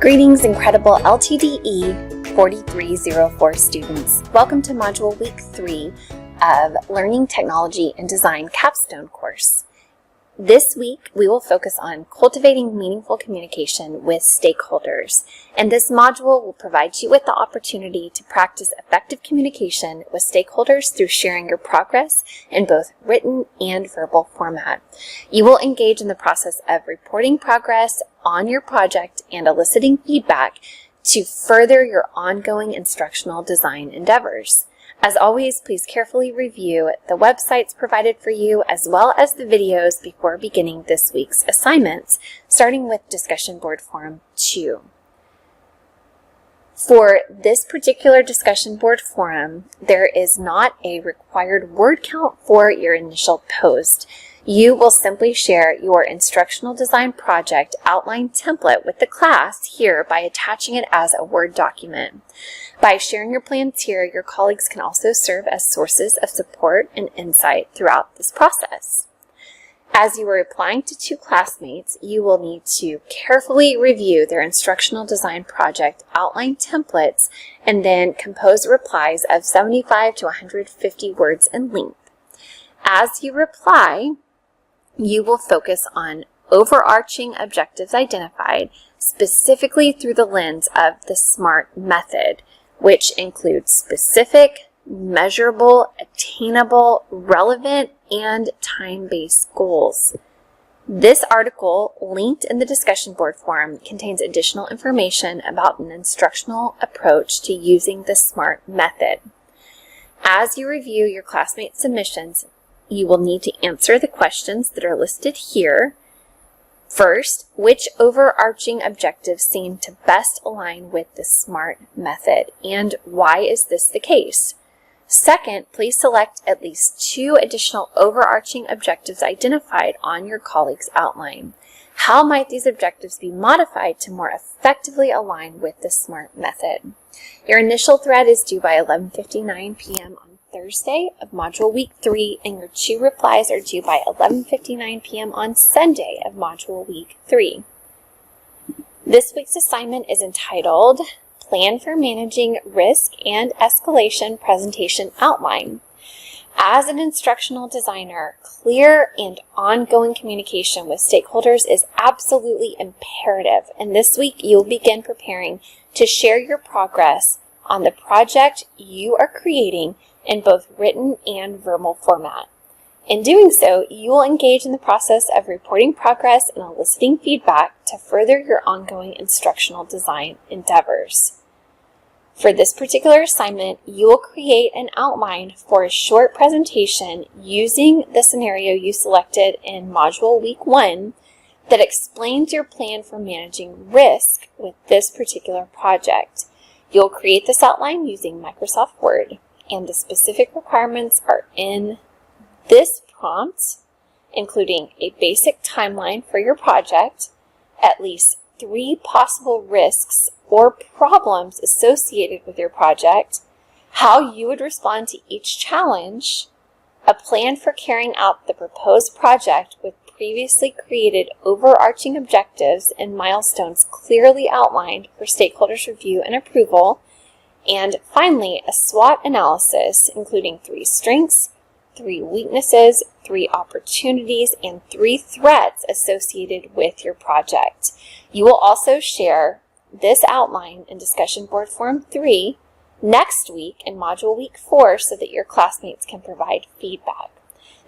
Greetings, incredible LTDE 4304 students. Welcome to Module Week 3 of Learning Technology and Design Capstone course. This week, we will focus on cultivating meaningful communication with stakeholders, and this module will provide you with the opportunity to practice effective communication with stakeholders through sharing your progress in both written and verbal format. You will engage in the process of reporting progress on your project and eliciting feedback to further your ongoing instructional design endeavors. As always, please carefully review the websites provided for you as well as the videos before beginning this week's assignments, starting with Discussion Board Forum 2. For this particular discussion board forum, there is not a required word count for your initial post. You will simply share your instructional design project outline template with the class here by attaching it as a Word document. By sharing your plans here, your colleagues can also serve as sources of support and insight throughout this process. As you are replying to two classmates, you will need to carefully review their instructional design project outline templates and then compose replies of 75 to 150 words in length. As you reply, you will focus on overarching objectives identified, specifically through the lens of the SMART method, which includes specific, measurable, attainable, relevant, and time-based goals. This article, linked in the discussion board forum, contains additional information about an instructional approach to using the SMART method. As you review your classmates' submissions, you will need to answer the questions that are listed here. First, which overarching objectives seem to best align with the SMART method, and why is this the case? Second, please select at least two additional overarching objectives identified on your colleague's outline. How might these objectives be modified to more effectively align with the SMART method? Your initial thread is due by 11:59 p.m. on Thursday of Module Week 3, and your two replies are due by 11:59 p.m. on Sunday of Module Week 3. This week's assignment is entitled Plan for Managing Risk and Escalation Presentation Outline. As an instructional designer, clear and ongoing communication with stakeholders is absolutely imperative, and this week you'll begin preparing to share your progress on the project you are creating in both written and verbal format. In doing so, you will engage in the process of reporting progress and eliciting feedback to further your ongoing instructional design endeavors. For this particular assignment, you will create an outline for a short presentation using the scenario you selected in Module Week 1 that explains your plan for managing risk with this particular project. You'll create this outline using Microsoft Word, and the specific requirements are in this prompt, including a basic timeline for your project, at least 3 possible risks or problems associated with your project, how you would respond to each challenge, a plan for carrying out the proposed project with previously created overarching objectives and milestones clearly outlined for stakeholders' review and approval, and finally, a SWOT analysis, including 3 strengths, 3 weaknesses, 3 opportunities, and 3 threats associated with your project. You will also share this outline in Discussion Board Forum 3 next week in Module Week 4 so that your classmates can provide feedback.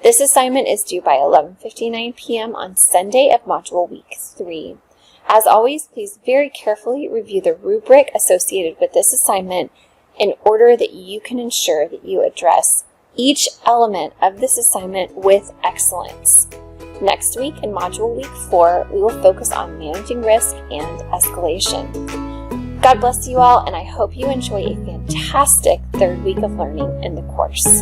This assignment is due by 11:59 p.m. on Sunday of Module Week 3. As always, please very carefully review the rubric associated with this assignment in order that you can ensure that you address each element of this assignment with excellence. Next week in Module Week 4, we will focus on managing risk and escalation. God bless you all, and I hope you enjoy a fantastic third week of learning in the course.